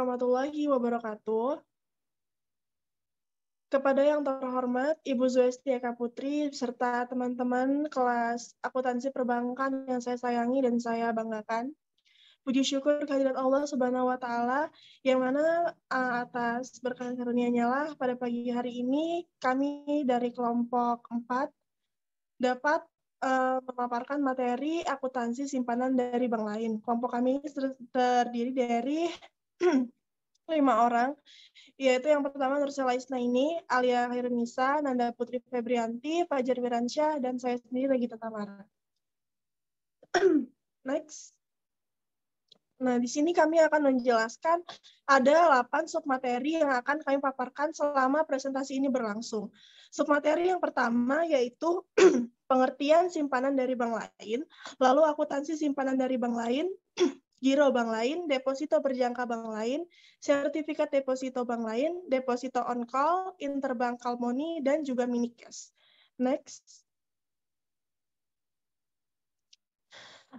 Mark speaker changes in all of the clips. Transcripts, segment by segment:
Speaker 1: warahmatullahi wabarakatuh. Kepada yang terhormat Ibu Zulesty Eka Putri serta teman-teman kelas akuntansi perbankan yang saya sayangi dan saya banggakan. Puji syukur kehadirat Allah Subhanahu wa taala yang mana atas berkat karunia-Nya lah pada pagi hari ini kami dari kelompok 4 dapat memaparkan materi akuntansi simpanan dari bank lain. Kelompok kami terdiri dari 5 orang, yaitu yang pertama Nursela Isnaini, Alia Khairunisa, Nanda Putri Febrianti, Fajar Wiransyah, dan saya sendiri Regita Tamara. Next. Nah, di sini kami akan menjelaskan ada 8 submateri yang akan kami paparkan selama presentasi ini berlangsung. Submateri yang pertama yaitu pengertian simpanan dari bank lain, lalu akuntansi simpanan dari bank lain, giro bank lain, deposito berjangka bank lain, sertifikat deposito bank lain, deposito on call, interbank call money, dan juga mini cash. Next.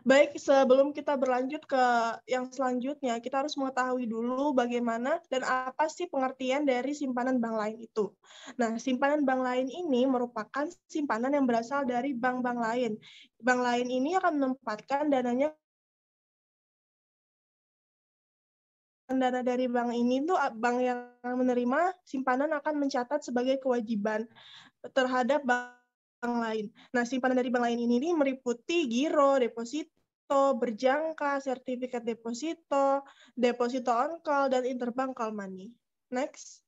Speaker 1: Baik, sebelum kita berlanjut ke yang selanjutnya, kita harus mengetahui dulu bagaimana dan apa sih pengertian dari simpanan bank lain itu. Nah, simpanan bank lain ini merupakan simpanan yang berasal dari bank-bank lain. Bank lain ini akan menempatkan dananya, dana dari bank ini tuh bank yang menerima simpanan akan mencatat sebagai kewajiban terhadap bank lain. Nah, simpanan dari bank lain ini meliputi giro, deposito, berjangka, sertifikat deposito, deposito on call, dan interbank call money. Next.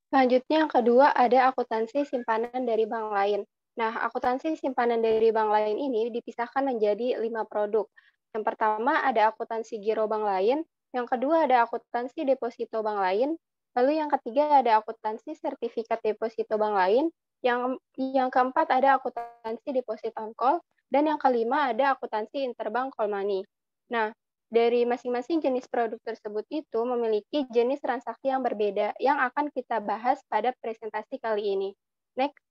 Speaker 2: Selanjutnya yang kedua ada akuntansi simpanan dari bank lain. Nah, akuntansi simpanan dari bank lain ini dipisahkan menjadi 5 produk. Yang pertama ada akuntansi giro bank lain, yang kedua ada akuntansi deposito bank lain, lalu yang ketiga ada akuntansi sertifikat deposito bank lain, yang keempat ada akuntansi deposit on call, dan yang kelima ada akuntansi interbank call money. Nah, dari masing-masing jenis produk tersebut itu memiliki jenis transaksi yang berbeda yang akan kita bahas pada presentasi kali ini. Next.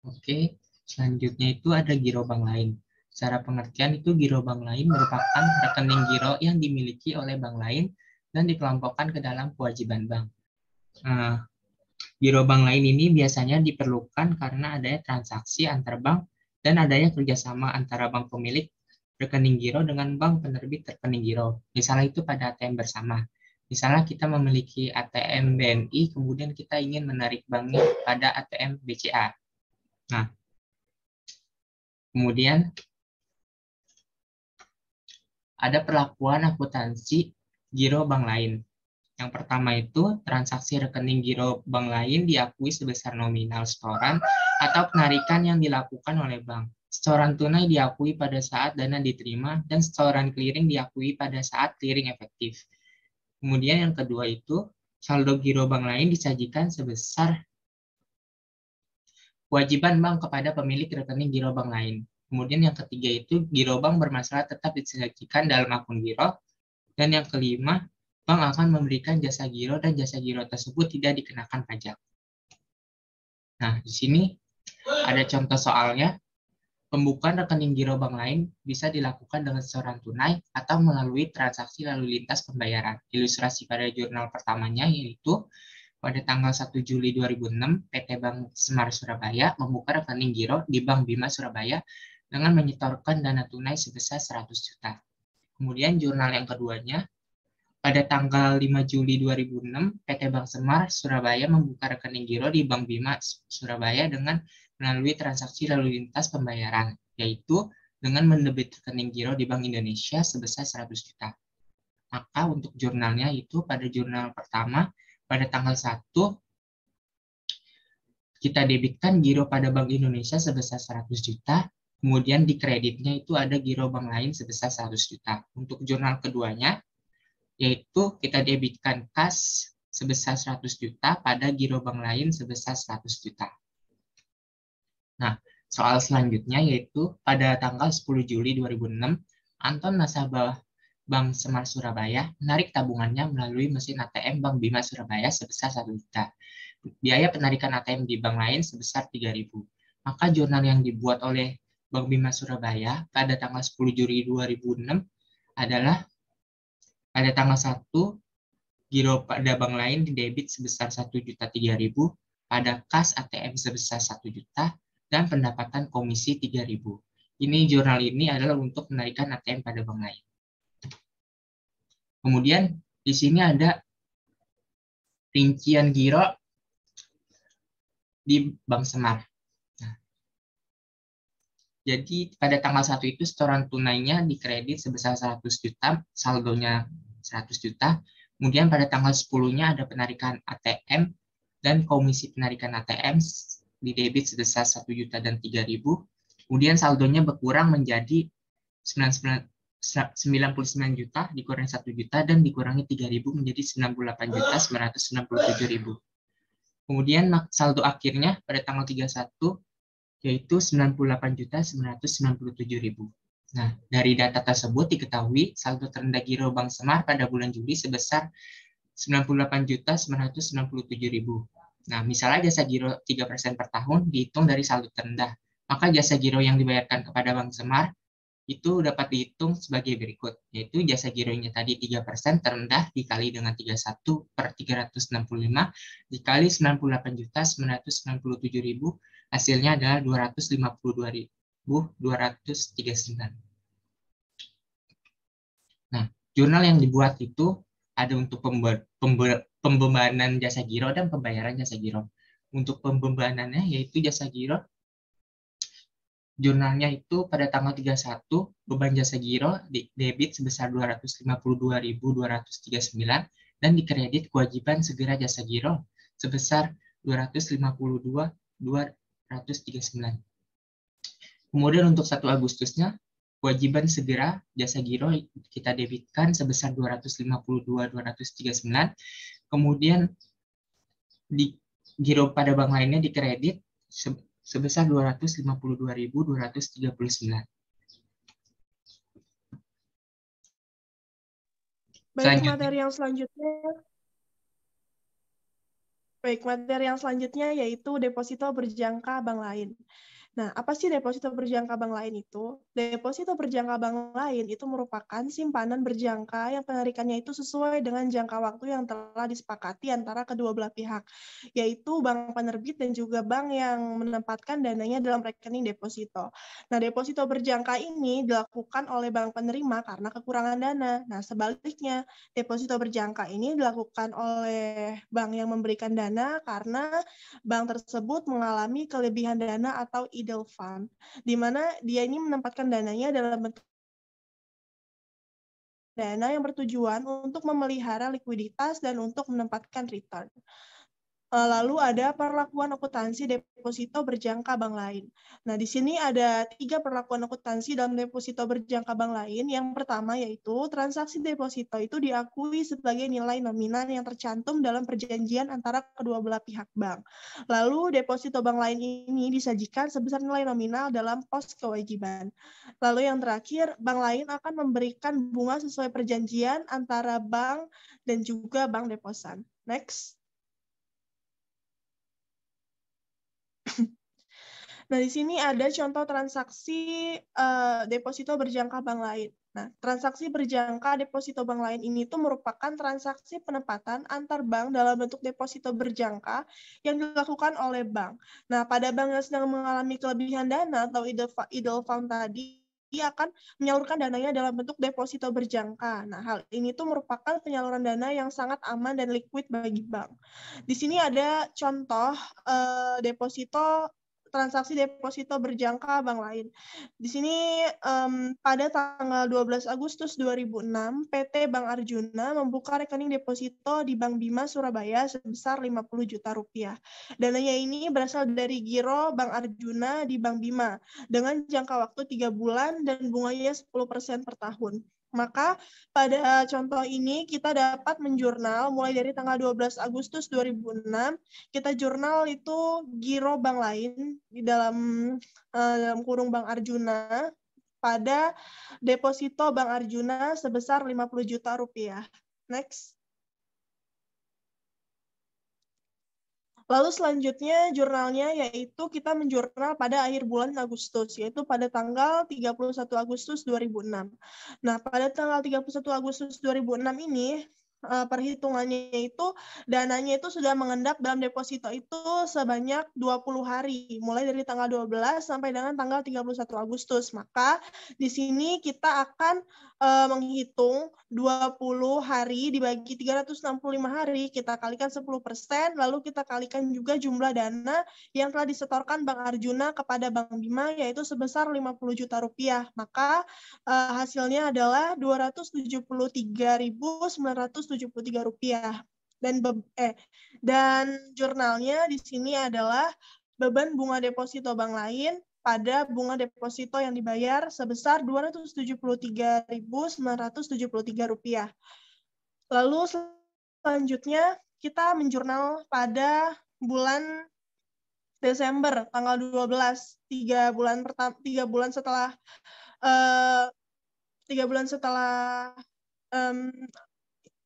Speaker 3: Oke, selanjutnya itu ada giro bank lain. Secara pengertian itu giro bank lain merupakan rekening giro yang dimiliki oleh bank lain dan dikelompokkan ke dalam kewajiban bank. Giro bank lain ini biasanya diperlukan karena adanya transaksi antar bank dan adanya kerjasama antara bank pemilik rekening giro dengan bank penerbit rekening giro. Misalnya itu pada ATM bersama. Misalnya kita memiliki ATM BNI, kemudian kita ingin menarik banknya pada ATM BCA. Nah, kemudian ada perlakuan akuntansi giro bank lain. Yang pertama itu transaksi rekening giro bank lain diakui sebesar nominal setoran atau penarikan yang dilakukan oleh bank. Setoran tunai diakui pada saat dana diterima dan setoran clearing diakui pada saat clearing efektif. Kemudian yang kedua itu saldo giro bank lain disajikan sebesar kewajiban bank kepada pemilik rekening giro bank lain. Kemudian yang ketiga itu giro bank bermasalah tetap disajikan dalam akun giro. Dan yang kelima, bank akan memberikan jasa giro dan jasa giro tersebut tidak dikenakan pajak. Nah, di sini ada contoh soalnya. Pembukaan rekening giro bank lain bisa dilakukan dengan setoran tunai atau melalui transaksi lalu lintas pembayaran. Ilustrasi pada jurnal pertamanya yaitu pada tanggal 1 Juli 2006, PT Bank Semar Surabaya membuka rekening giro di Bank Bima Surabaya dengan menyetorkan dana tunai sebesar 100 juta. Kemudian jurnal yang keduanya, pada tanggal 5 Juli 2006, PT Bank Semar Surabaya membuka rekening giro di Bank Bima Surabaya dengan melalui transaksi lalu lintas pembayaran, yaitu dengan mendebit rekening giro di Bank Indonesia sebesar 100 juta. Maka untuk jurnalnya itu pada jurnal pertama, pada tanggal 1, kita debitkan giro pada Bank Indonesia sebesar 100 juta, kemudian di kreditnya itu ada giro bank lain sebesar 100 juta. Untuk jurnal keduanya, yaitu kita debitkan kas sebesar 100 juta pada giro bank lain sebesar 100 juta. Nah, soal selanjutnya yaitu pada tanggal 10 Juli 2006, Anton nasabah Bank Semar Surabaya menarik tabungannya melalui mesin ATM Bank Bima Surabaya sebesar 1 juta. biaya penarikan ATM di bank lain sebesar 3.000. Maka jurnal yang dibuat oleh Bank Bima Surabaya pada tanggal 10 Juli 2006 adalah pada tanggal 1 giro pada bank lain didebit sebesar 1.003.000, pada kas ATM sebesar 1 juta, dan pendapatan komisi 3.000. Ini jurnal ini adalah untuk penarikan ATM pada bank lain. Kemudian di sini ada rincian giro di Bank Semar. Nah, jadi pada tanggal 1 itu setoran tunainya dikredit sebesar 100 juta, saldonya 100 juta. Kemudian pada tanggal 10-nya ada penarikan ATM dan komisi penarikan ATM didebit sebesar 1 juta dan 3.000. Kemudian saldonya berkurang menjadi 99 juta dikurangi 1 juta dan dikurangi 3.000 menjadi 98 juta 997.000. Kemudian saldo akhirnya pada tanggal 31 yaitu 98 juta 997.000. Nah, dari data tersebut diketahui saldo terendah giro Bank Semar pada bulan Juli sebesar 98 juta 997.000. Nah, misalnya jasa giro 3% per tahun dihitung dari saldo terendah, maka jasa giro yang dibayarkan kepada Bank Semar itu dapat dihitung sebagai berikut, yaitu jasa gironya tadi 3% terendah dikali dengan 31 per 365 dikali 98.997.000, hasilnya adalah 252.239. Nah, jurnal yang dibuat itu ada untuk pembebanan jasa giro dan pembayaran jasa giro. Untuk pembebanannya yaitu jasa giro, jurnalnya itu pada tanggal 31 beban jasa giro debit sebesar 252.239 dan dikredit kewajiban segera jasa giro sebesar 252.239. Kemudian untuk 1 Agustusnya kewajiban segera jasa giro kita debitkan sebesar 252.239. Kemudian di giro pada bank lainnya dikredit sebesar 252.239.
Speaker 1: Baik, materi yang selanjutnya yaitu deposito berjangka bank lain. Nah, apa sih deposito berjangka bank lain itu? Deposito berjangka bank lain itu merupakan simpanan berjangka yang penarikannya itu sesuai dengan jangka waktu yang telah disepakati antara kedua belah pihak, yaitu bank penerbit dan juga bank yang menempatkan dananya dalam rekening deposito. Nah, deposito berjangka ini dilakukan oleh bank penerima karena kekurangan dana. Nah, sebaliknya, deposito berjangka ini dilakukan oleh bank yang memberikan dana karena bank tersebut mengalami kelebihan dana atau idle fund, di mana dia ini menempatkan dananya dalam bentuk dana yang bertujuan untuk memelihara likuiditas dan untuk menempatkan return. Lalu ada perlakuan akuntansi deposito berjangka bank lain. Nah, di sini ada 3 perlakuan akuntansi dalam deposito berjangka bank lain. Yang pertama yaitu transaksi deposito itu diakui sebagai nilai nominal yang tercantum dalam perjanjian antara kedua belah pihak bank. Lalu deposito bank lain ini disajikan sebesar nilai nominal dalam pos kewajiban. Lalu yang terakhir, bank lain akan memberikan bunga sesuai perjanjian antara bank dan juga bank deposan. Next. Nah, di sini ada contoh transaksi deposito berjangka bank lain. Nah, transaksi berjangka deposito bank lain ini tuh merupakan transaksi penempatan antar bank dalam bentuk deposito berjangka yang dilakukan oleh bank. Nah, pada bank yang sedang mengalami kelebihan dana atau idle fund tadi, dia akan menyalurkan dananya dalam bentuk deposito berjangka. Nah, hal ini tuh merupakan penyaluran dana yang sangat aman dan liquid bagi bank. Di sini ada contoh transaksi deposito berjangka bank lain. Di sini pada tanggal 12 Agustus 2006, PT Bank Arjuna membuka rekening deposito di Bank Bima Surabaya sebesar 50 juta rupiah. Dananya ini berasal dari giro Bank Arjuna di Bank Bima dengan jangka waktu 3 bulan dan bunganya 10% per tahun. Maka pada contoh ini kita dapat menjurnal mulai dari tanggal 12 Agustus 2006, kita jurnal itu giro bank lain di dalam kurung Bank Arjuna pada deposito Bank Arjuna sebesar 50 juta rupiah. Next. Lalu selanjutnya jurnalnya yaitu kita menjurnal pada akhir bulan Agustus, yaitu pada tanggal 31 Agustus 2006. Nah, pada tanggal 31 Agustus 2006 ini, perhitungannya itu dananya itu sudah mengendap dalam deposito itu sebanyak 20 hari, mulai dari tanggal 12 sampai dengan tanggal 31 Agustus. Maka di sini kita akan menghitung 20 hari dibagi 365 hari, kita kalikan 10%, lalu kita kalikan juga jumlah dana yang telah disetorkan Bank Arjuna kepada Bank Bima, yaitu sebesar 50 juta rupiah. Maka hasilnya adalah 273.973 rupiah. Dan jurnalnya di sini adalah beban bunga deposito bank lain pada bunga deposito yang dibayar sebesar Rp273.973. Lalu selanjutnya kita menjurnal pada bulan Desember tanggal 12, 3 bulan setelah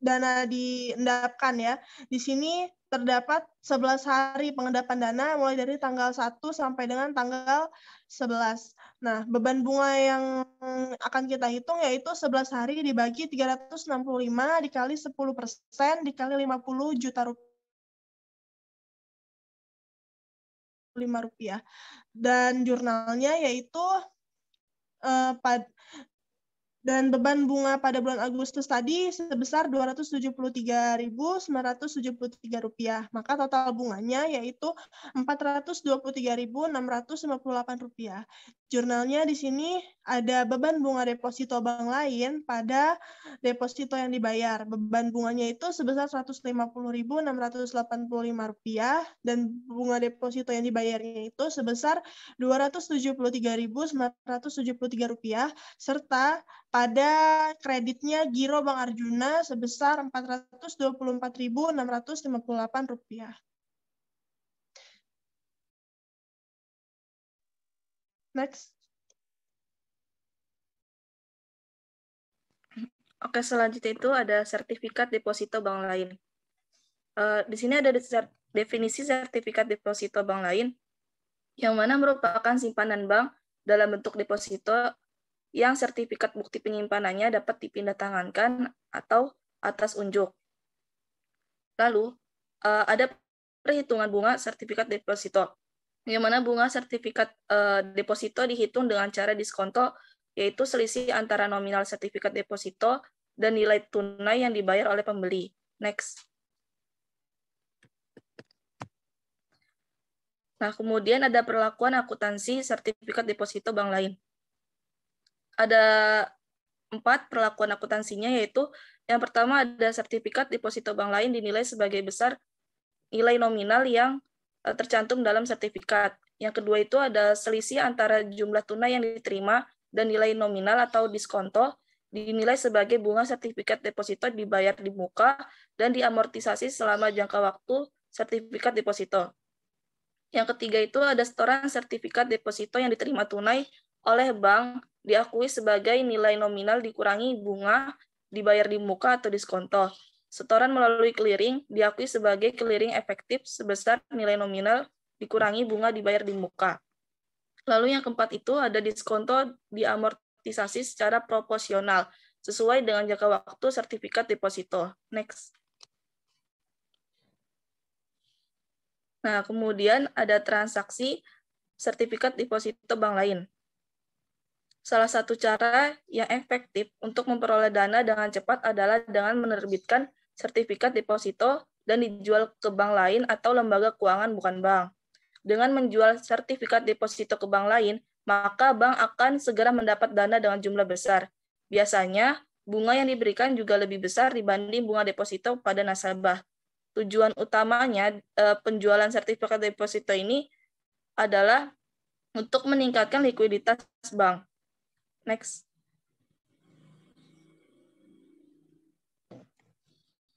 Speaker 1: dana diendapkan ya. Di sini terdapat 11 hari pengendapan dana mulai dari tanggal 1 sampai dengan tanggal 11. Nah, beban bunga yang akan kita hitung yaitu 11 hari dibagi 365 dikali 10% dikali 50 juta rupiah. Dan jurnalnya yaitu dan beban bunga pada bulan Agustus tadi sebesar Rp273.973. Maka total bunganya yaitu Rp423.658. Jurnalnya di sini ada beban bunga deposito bank lain pada deposito yang dibayar. Beban bunganya itu sebesar Rp150.685 dan bunga deposito yang dibayarnya itu sebesar Rp273.973 serta pada kreditnya giro Bank Arjuna sebesar Rp424.658. Next.
Speaker 4: Oke, selanjutnya itu ada sertifikat deposito bank lain. Di sini ada definisi sertifikat deposito bank lain, yang mana merupakan simpanan bank dalam bentuk deposito yang sertifikat bukti penyimpanannya dapat dipindahtangankan atau atas unjuk. Lalu, ada perhitungan bunga sertifikat deposito, yang mana bunga sertifikat deposito dihitung dengan cara diskonto, yaitu selisih antara nominal sertifikat deposito dan nilai tunai yang dibayar oleh pembeli. Next. Nah, kemudian ada perlakuan akuntansi sertifikat deposito bank lain. Ada 4 perlakuan akuntansinya, yaitu yang pertama ada sertifikat deposito bank lain dinilai sebagai besar nilai nominal yang tercantum dalam sertifikat. Yang kedua itu ada selisih antara jumlah tunai yang diterima dan nilai nominal atau diskonto dinilai sebagai bunga sertifikat deposito dibayar di muka dan diamortisasi selama jangka waktu sertifikat deposito. Yang ketiga itu ada setoran sertifikat deposito yang diterima tunai oleh bank diakui sebagai nilai nominal dikurangi bunga dibayar di muka atau diskonto. Setoran melalui clearing diakui sebagai clearing efektif sebesar nilai nominal dikurangi bunga dibayar di muka. Lalu yang keempat itu ada diskonto diamortisasi secara proporsional sesuai dengan jangka waktu sertifikat deposito. Next. Nah, kemudian ada transaksi sertifikat deposito bank lain. Salah satu cara yang efektif untuk memperoleh dana dengan cepat adalah dengan menerbitkan sertifikat deposito dan dijual ke bank lain atau lembaga keuangan bukan bank. Dengan menjual sertifikat deposito ke bank lain, maka bank akan segera mendapat dana dengan jumlah besar. Biasanya, bunga yang diberikan juga lebih besar dibanding bunga deposito pada nasabah. Tujuan utamanya penjualan sertifikat deposito ini adalah untuk meningkatkan likuiditas bank. Next.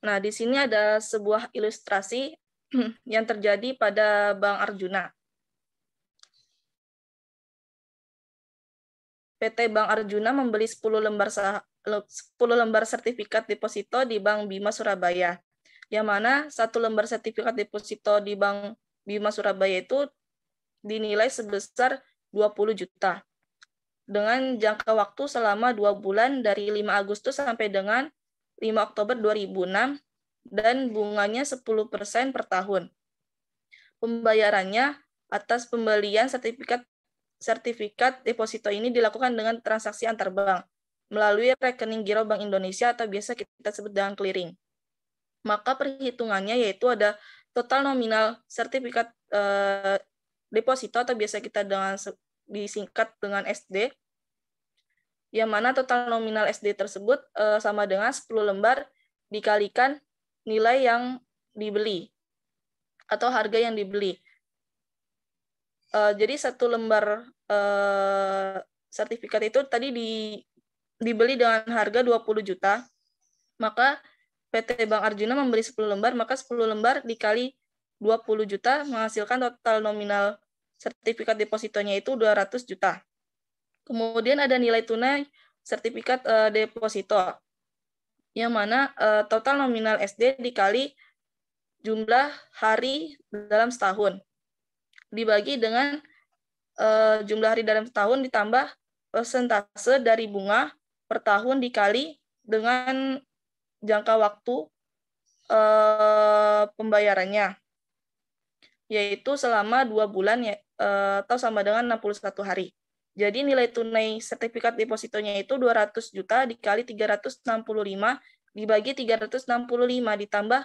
Speaker 4: Nah, di sini ada sebuah ilustrasi yang terjadi pada Bank Arjuna. PT Bank Arjuna membeli 10 lembar sertifikat deposito di Bank Bima Surabaya. yang mana satu lembar sertifikat deposito di Bank Bima Surabaya itu dinilai sebesar 20 juta. Dengan jangka waktu selama 2 bulan dari 5 Agustus sampai dengan 5 Oktober 2006 dan bunganya 10% per tahun. Pembayarannya atas pembelian sertifikat deposito ini dilakukan dengan transaksi antar bank melalui rekening giro Bank Indonesia atau biasa kita sebut dengan clearing. Maka perhitungannya yaitu ada total nominal sertifikat deposito atau biasa kita disingkat dengan SD, yang mana total nominal SD tersebut sama dengan 10 lembar dikalikan nilai yang dibeli atau harga yang dibeli. Jadi satu lembar sertifikat itu tadi dibeli dengan harga 20 juta, maka PT Bank Arjuna membeli 10 lembar, maka 10 lembar dikali 20 juta menghasilkan total nominal sertifikat depositonya itu 200 juta. Kemudian ada nilai tunai sertifikat deposito, yang mana total nominal SD dikali jumlah hari dalam setahun, dibagi dengan jumlah hari dalam setahun ditambah persentase dari bunga per tahun dikali dengan jangka waktu pembayarannya, yaitu selama 2 bulan atau sama dengan 61 hari. Jadi nilai tunai sertifikat depositonya itu 200 juta dikali 365 dibagi 365 ditambah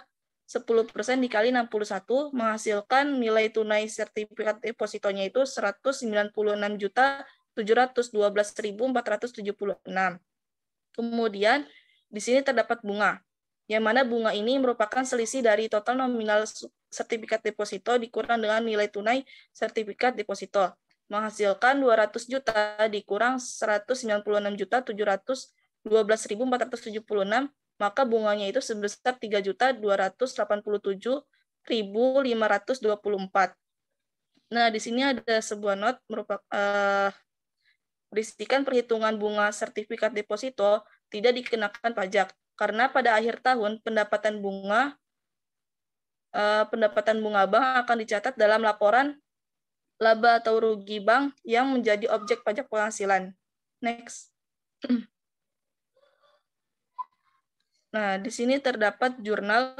Speaker 4: 10% dikali 61 menghasilkan nilai tunai sertifikat depositonya itu 196.712.476. Kemudian di sini terdapat bunga, yang mana bunga ini merupakan selisih dari total nominal sertifikat deposito dikurang dengan nilai tunai sertifikat deposito, menghasilkan 200 juta dikurang 196.712.476, maka bunganya itu sebesar 3.287.524. Nah, di sini ada sebuah not berisikan perhitungan bunga sertifikat deposito tidak dikenakan pajak karena pada akhir tahun pendapatan bunga bank akan dicatat dalam laporan laba atau rugi bank yang menjadi objek pajak penghasilan. Next. Nah, di sini terdapat jurnal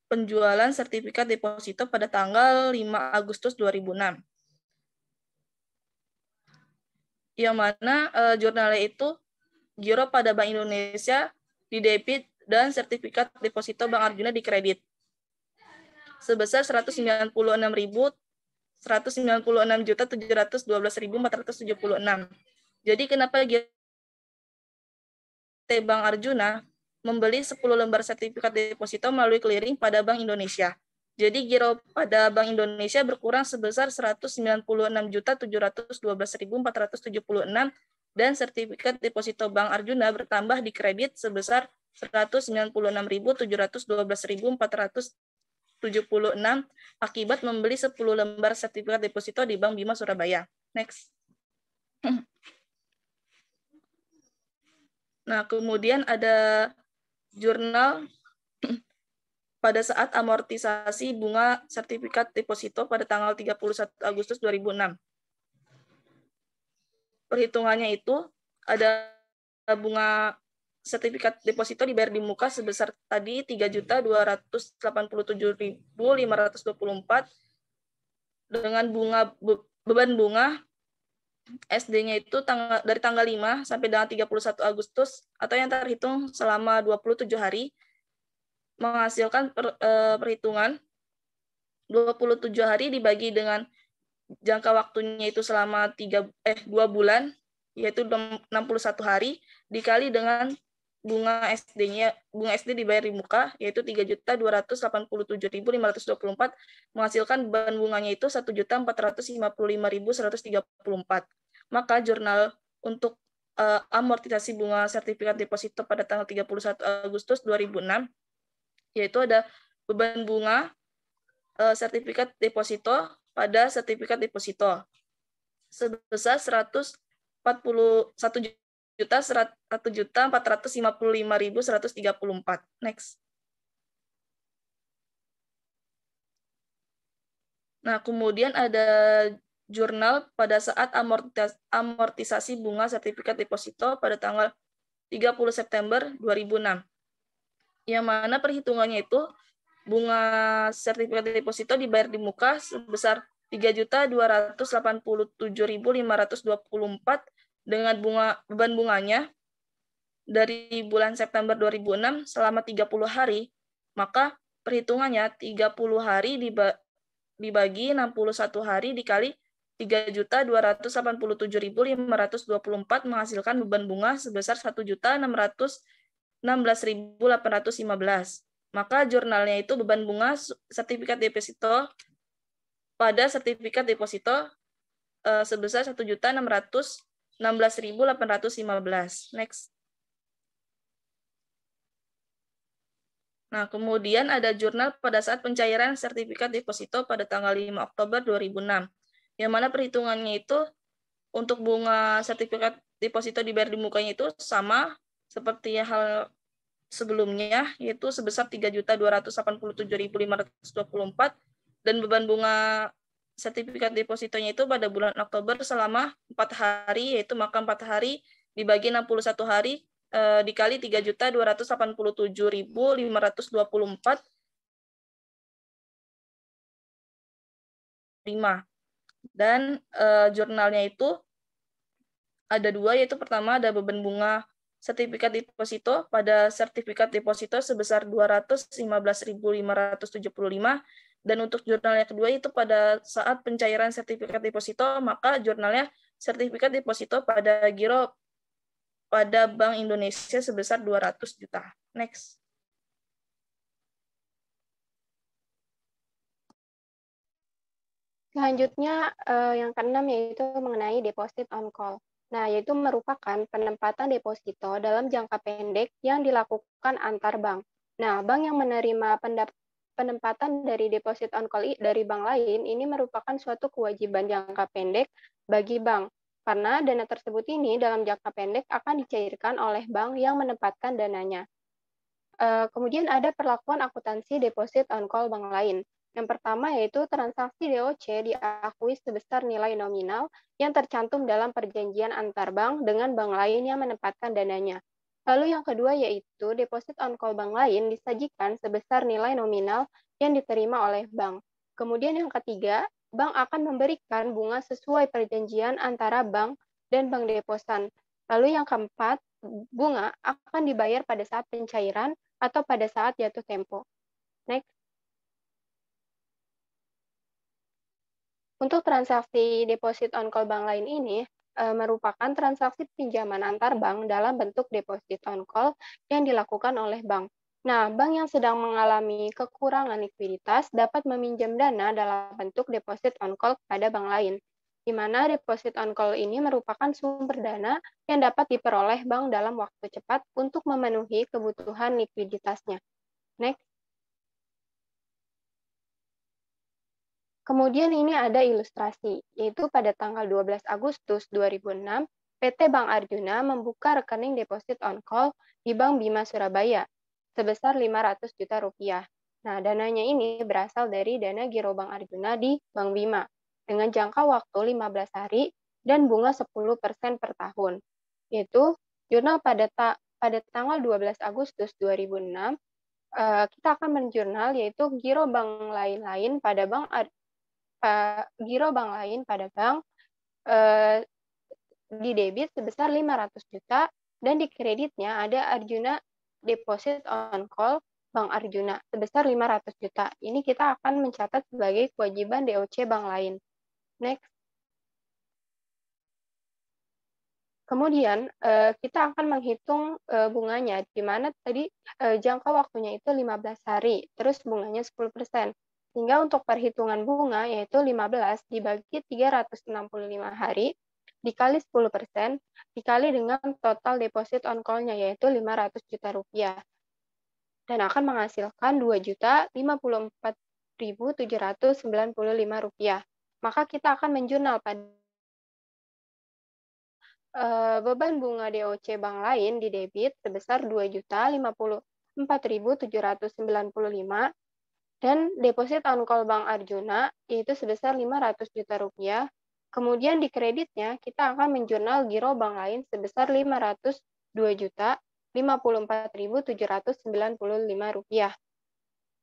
Speaker 4: penjualan sertifikat deposito pada tanggal 5 Agustus 2006. Yang mana jurnalnya itu giro pada Bank Indonesia di debit dan sertifikat deposito Bank Arjuna di kredit sebesar 196.712.476. Jadi kenapa Bank Arjuna membeli 10 lembar sertifikat deposito melalui clearing pada Bank Indonesia. Jadi giro pada Bank Indonesia berkurang sebesar 196.712.476 dan sertifikat deposito Bank Arjuna bertambah di kredit sebesar 196.712.476 akibat membeli 10 lembar sertifikat deposito di Bank Bima Surabaya. Next. Nah, kemudian ada jurnal pada saat amortisasi bunga sertifikat deposito pada tanggal 31 Agustus 2006. Perhitungannya itu ada bunga sertifikat deposito dibayar di muka sebesar tadi 3.287.524 dengan beban bunga SD-nya itu dari tanggal 5 sampai dengan 31 Agustus atau yang terhitung selama 27 hari menghasilkan perhitungan 27 hari dibagi dengan jangka waktunya itu selama 2 bulan yaitu 61 hari dikali dengan bunga SD dibayar di muka yaitu 3.287.524 menghasilkan beban bunganya itu 1.455.134. Maka jurnal untuk amortisasi bunga sertifikat deposito pada tanggal 31 Agustus 2006 yaitu ada beban bunga sertifikat deposito pada sertifikat deposito sebesar 141.455.134. Next. Nah, kemudian ada jurnal pada saat amortisasi bunga sertifikat deposito pada tanggal 30 September 2006. Yang mana perhitungannya itu bunga sertifikat deposito dibayar di muka sebesar 3.287.524 dengan beban bunganya dari bulan September 2006 selama 30 hari, maka perhitungannya 30 hari dibagi 61 hari dikali 3.287.524 menghasilkan beban bunga sebesar 1.616.815. Maka jurnalnya itu beban bunga sertifikat deposito pada sertifikat deposito sebesar 1.616.815. Next. Nah, kemudian ada jurnal pada saat pencairan sertifikat deposito pada tanggal 5 Oktober 2006, yang mana perhitungannya itu untuk bunga sertifikat deposito dibayar di mukanya itu sama seperti hal sebelumnya, yaitu sebesar 3.287.524 dan beban bunga sertifikat depositonya itu pada bulan Oktober selama 4 hari, yaitu maka 4 hari dibagi 61 hari dikali 3.287.524 dan jurnalnya itu ada dua, yaitu pertama ada beban bunga sertifikat deposito pada sertifikat deposito sebesar 215.575 dan untuk jurnal yang kedua itu pada saat pencairan sertifikat deposito, maka jurnalnya sertifikat deposito pada giro pada Bank Indonesia sebesar 200 juta. Next.
Speaker 2: Selanjutnya yang keenam yaitu mengenai deposit on call. Nah, yaitu merupakan penempatan deposito dalam jangka pendek yang dilakukan antar bank. Nah, bank yang menerima penempatan dari deposit on call dari bank lain ini merupakan suatu kewajiban jangka pendek bagi bank. Karena dana tersebut ini dalam jangka pendek akan dicairkan oleh bank yang menempatkan dananya. Kemudian ada perlakuan akuntansi deposit on call bank lain. Yang pertama yaitu transaksi DOC diakui sebesar nilai nominal yang tercantum dalam perjanjian antar bank dengan bank lain yang menempatkan dananya. Lalu yang kedua yaitu deposit on call bank lain disajikan sebesar nilai nominal yang diterima oleh bank. Kemudian yang ketiga, bank akan memberikan bunga sesuai perjanjian antara bank dan bank deposan. Lalu yang keempat, bunga akan dibayar pada saat pencairan atau pada saat jatuh tempo. Next. Untuk transaksi deposit on call bank lain ini merupakan transaksi pinjaman antar bank dalam bentuk deposit on call yang dilakukan oleh bank. Nah, bank yang sedang mengalami kekurangan likuiditas dapat meminjam dana dalam bentuk deposit on call kepada bank lain, di mana deposit on call ini merupakan sumber dana yang dapat diperoleh bank dalam waktu cepat untuk memenuhi kebutuhan likuiditasnya. Next. Kemudian ini ada ilustrasi, yaitu pada tanggal 12 Agustus 2006, PT Bank Arjuna membuka rekening deposit on call di Bank Bima Surabaya sebesar 500 juta rupiah. Nah, dananya ini berasal dari dana giro Bank Arjuna di Bank Bima dengan jangka waktu 15 hari dan bunga 10% per tahun. Yaitu jurnal pada tanggal 12 Agustus 2006, kita akan menjurnal yaitu giro bank lain-lain pada bank di debit sebesar 500 juta dan di kreditnya ada Arjuna Deposit on Call Bank Arjuna sebesar 500 juta. Ini kita akan mencatat sebagai kewajiban DOC bank lain. Next. Kemudian kita akan menghitung bunganya, di mana tadi jangka waktunya itu 15 hari, terus bunganya 10%. Sehingga untuk perhitungan bunga yaitu 15 dibagi 365 hari dikali 10% dikali dengan total deposit on call-nya yaitu 500 juta rupiah. Dan akan menghasilkan 2.054.795 rupiah. Maka kita akan menjurnal pada beban bunga DOC bank lain di debit sebesar 2.054.795 Dan deposit on call Bank Arjuna yaitu sebesar 500 juta rupiah. Kemudian di kreditnya kita akan menjurnal giro bank lain sebesar 502 juta 54.795 rupiah.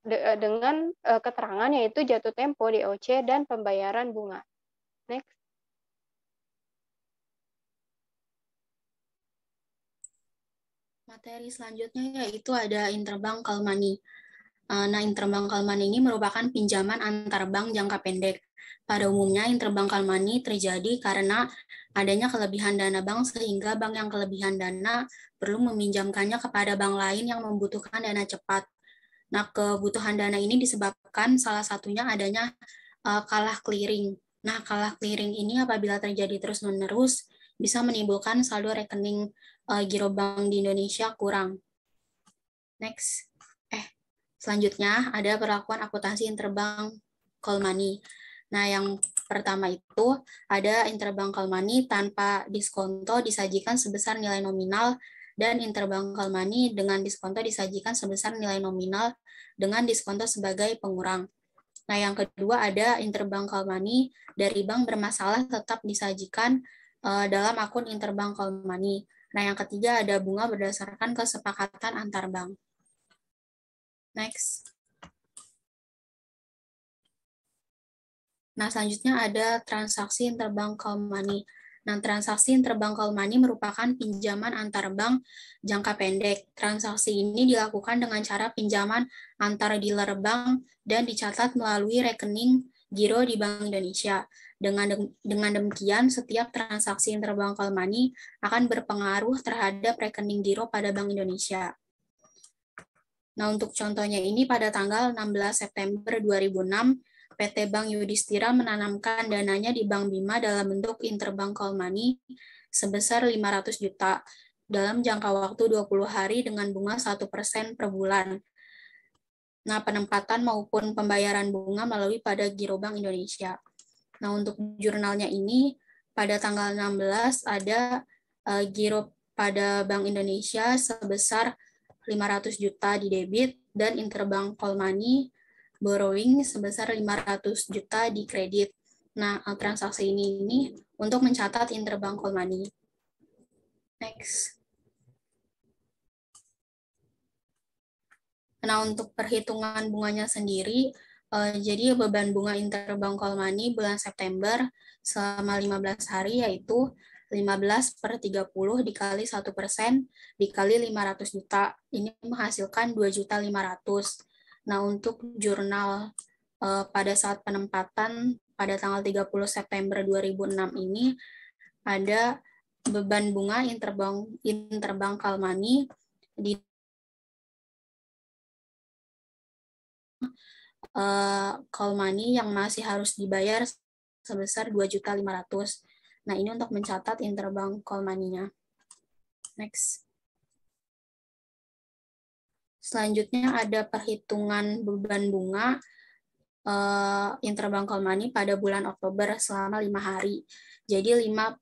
Speaker 2: Dengan keterangan yaitu jatuh tempo DOC dan pembayaran bunga. Next.
Speaker 5: Materi selanjutnya yaitu ada interbank call money. Nah, interbank call money ini merupakan pinjaman antar bank jangka pendek. Pada umumnya, interbank call money terjadi karena adanya kelebihan dana bank sehingga bank yang kelebihan dana perlu meminjamkannya kepada bank lain yang membutuhkan dana cepat. Nah, kebutuhan dana ini disebabkan salah satunya adanya kalah clearing. Nah, kalah clearing ini apabila terjadi terus-menerus bisa menimbulkan saldo rekening giro bank di Indonesia kurang. Next. Selanjutnya ada perlakuan akuntansi interbank call money. Nah, yang pertama itu ada interbank call money tanpa diskonto disajikan sebesar nilai nominal dan interbank call money dengan diskonto disajikan sebesar nilai nominal dengan diskonto sebagai pengurang. Nah, yang kedua ada interbank call money dari bank bermasalah tetap disajikan dalam akun interbank call money. Nah, yang ketiga ada bunga berdasarkan kesepakatan antar bank. Next. Nah, selanjutnya ada transaksi interbank call money. Nah, transaksi interbank call money merupakan pinjaman antar bank jangka pendek. Transaksi ini dilakukan dengan cara pinjaman antar dealer bank dan dicatat melalui rekening giro di Bank Indonesia. Dengan demikian, setiap transaksi interbank call money akan berpengaruh terhadap rekening giro pada Bank Indonesia. Nah, untuk contohnya ini pada tanggal 16 September 2006, PT Bank Yudhistira menanamkan dananya di Bank Bima dalam bentuk interbank call money sebesar 500 juta dalam jangka waktu 20 hari dengan bunga 1% per bulan. Nah, penempatan maupun pembayaran bunga melalui pada Giro Bank Indonesia. Nah, untuk jurnalnya ini pada tanggal 16 ada giro pada Bank Indonesia sebesar 500 juta di debit dan interbank call money borrowing sebesar 500 juta di kredit. Nah, transaksi ini untuk mencatat interbank call money. Next. Nah, untuk perhitungan bunganya sendiri, jadi beban bunga interbank call money bulan September selama 15 hari yaitu 15/30 dikali 1% dikali 500 juta. Ini menghasilkan 2.500.000. Nah, untuk jurnal pada saat penempatan pada tanggal 30 September 2006 ini ada beban bunga interbank call money di call money yang masih harus dibayar sebesar 2.500.000. Nah, ini untuk mencatat interbank call money-nya. Next. Selanjutnya ada perhitungan beban bunga interbank call money pada bulan Oktober selama 5 hari. Jadi 5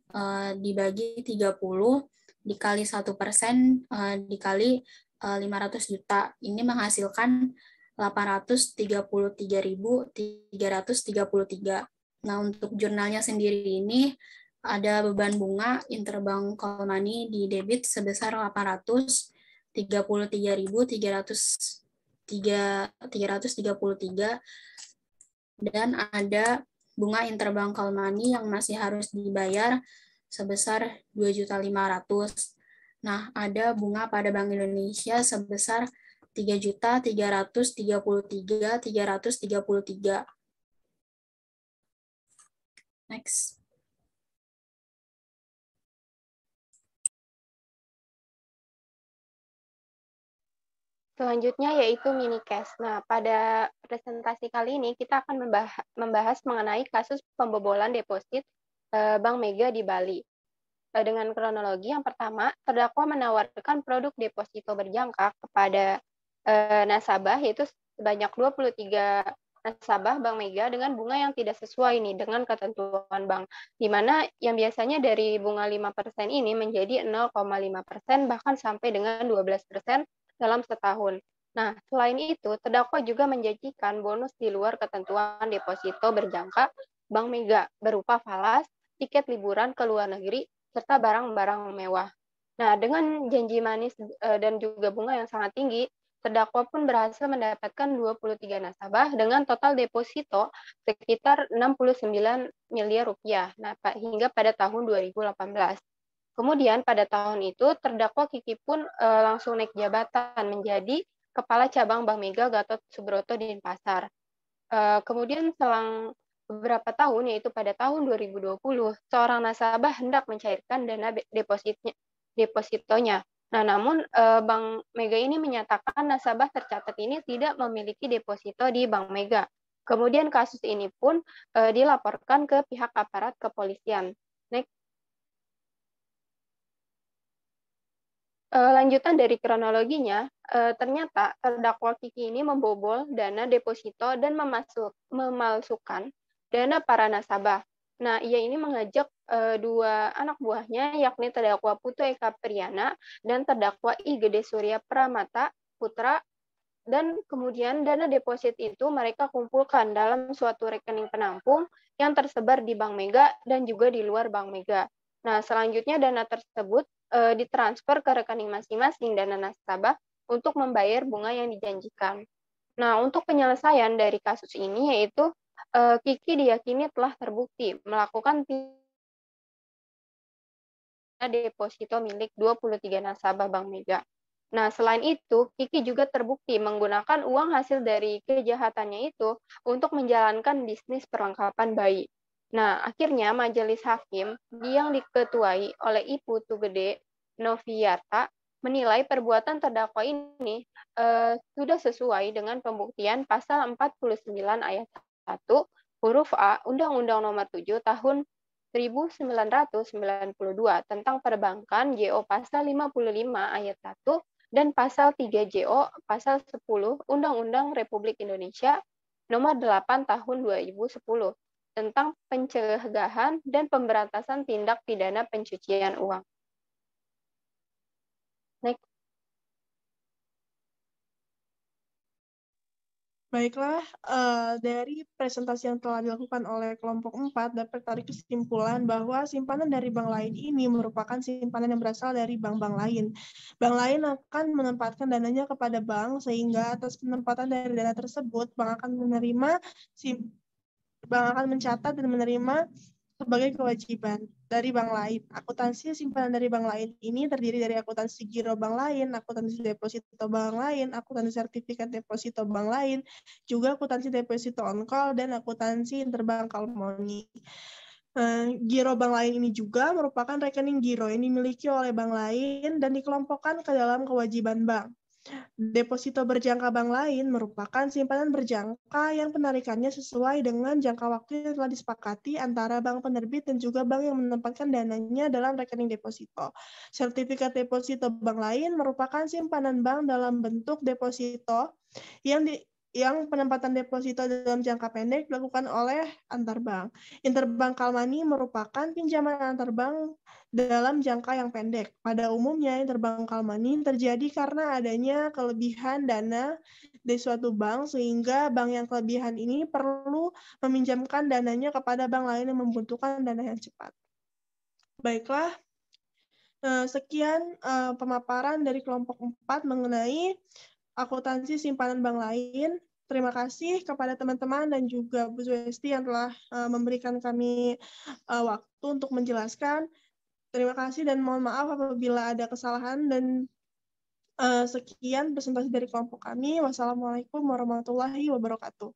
Speaker 5: dibagi 30 dikali 1% dikali 500 juta. Ini menghasilkan 833.333. Nah, untuk jurnalnya sendiri ini ada beban bunga interbank call money di debit sebesar 833.333 dan ada bunga interbank call money yang masih harus dibayar sebesar 2.500.000. Nah, ada bunga pada Bank Indonesia sebesar 3.333.333. Next.
Speaker 2: Selanjutnya yaitu mini cash. Nah, pada presentasi kali ini kita akan membahas mengenai kasus pembobolan deposit Bank Mega di Bali. Dengan kronologi yang pertama, terdakwa menawarkan produk deposito berjangka kepada nasabah yaitu sebanyak 23 nasabah Bank Mega dengan bunga yang tidak sesuai nih dengan ketentuan bank, di mana yang biasanya dari bunga 5% ini menjadi 0,5% bahkan sampai dengan 12% dalam setahun. Nah, selain itu, terdakwa juga menjanjikan bonus di luar ketentuan deposito berjangka Bank Mega berupa falas, tiket liburan ke luar negeri, serta barang-barang mewah. Nah, dengan janji manis dan juga bunga yang sangat tinggi, terdakwa pun berhasil mendapatkan 23 nasabah dengan total deposito sekitar 69 miliar rupiah. Nah, hingga pada tahun 2018. Kemudian pada tahun itu terdakwa Kiki pun langsung naik jabatan menjadi Kepala Cabang Bank Mega Gatot Subroto di Denpasar. Kemudian selang beberapa tahun, yaitu pada tahun 2020, seorang nasabah hendak mencairkan dana depositonya. Nah, namun Bank Mega ini menyatakan nasabah tercatat ini tidak memiliki deposito di Bank Mega. Kemudian kasus ini pun dilaporkan ke pihak aparat kepolisian. Next. Lanjutan dari kronologinya, ternyata terdakwa Kiki ini membobol dana deposito dan memalsukan dana para nasabah. Nah, ia ini mengajak dua anak buahnya, yakni terdakwa Putu Eka Priyana dan terdakwa I Gede Surya Pramata Putra, dan kemudian dana deposit itu mereka kumpulkan dalam suatu rekening penampung yang tersebar di Bank Mega dan juga di luar Bank Mega. Nah, selanjutnya dana tersebut ditransfer ke rekening masing-masing dana nasabah untuk membayar bunga yang dijanjikan. Nah, untuk penyelesaian dari kasus ini yaitu Kiki diyakini telah terbukti melakukan deposito milik 23 nasabah Bank Mega. Nah, selain itu, Kiki juga terbukti menggunakan uang hasil dari kejahatannya itu untuk menjalankan bisnis perlengkapan bayi. Nah, akhirnya majelis hakim yang diketuai oleh Ibu Tugede Noviyarta menilai perbuatan terdakwa ini sudah sesuai dengan pembuktian pasal 49 ayat 1 huruf A Undang-Undang Nomor 7 Tahun 1992 tentang perbankan JO pasal 55 ayat 1 dan pasal 3 JO pasal 10 Undang-Undang Republik Indonesia Nomor 8 Tahun 2010 tentang pencegahan dan pemberantasan tindak pidana pencucian uang. Next.
Speaker 1: Baiklah, dari presentasi yang telah dilakukan oleh kelompok 4 dapat tarik kesimpulan bahwa simpanan dari bank lain ini merupakan simpanan yang berasal dari bank-bank lain. Bank lain akan menempatkan dananya kepada bank, sehingga atas penempatan dari dana tersebut, bank akan mencatat dan menerima sebagai kewajiban dari bank lain. Akuntansi simpanan dari bank lain ini terdiri dari akuntansi giro bank lain, akuntansi deposito bank lain, akuntansi sertifikat deposito bank lain, juga akuntansi deposito on call, dan akuntansi interbank call money. Giro bank lain ini juga merupakan rekening giro yang dimiliki oleh bank lain dan dikelompokkan ke dalam kewajiban bank. Deposito berjangka bank lain merupakan simpanan berjangka yang penarikannya sesuai dengan jangka waktu yang telah disepakati antara bank penerbit dan juga bank yang menempatkan dananya dalam rekening deposito. Sertifikat deposito bank lain merupakan simpanan bank dalam bentuk deposito yang penempatan deposito dalam jangka pendek dilakukan oleh antar bank. Interbank call money merupakan pinjaman antar bank dalam jangka yang pendek. Pada umumnya, interbank call money terjadi karena adanya kelebihan dana dari suatu bank, sehingga bank yang kelebihan ini perlu meminjamkan dananya kepada bank lain yang membutuhkan dana yang cepat. Baiklah, sekian pemaparan dari kelompok 4 mengenai akuntansi simpanan bank lain. Terima kasih kepada teman-teman dan juga Bu Zwesti yang telah memberikan kami waktu untuk menjelaskan. Terima kasih dan mohon maaf apabila ada kesalahan, dan sekian presentasi dari kelompok kami. Wassalamualaikum warahmatullahi wabarakatuh.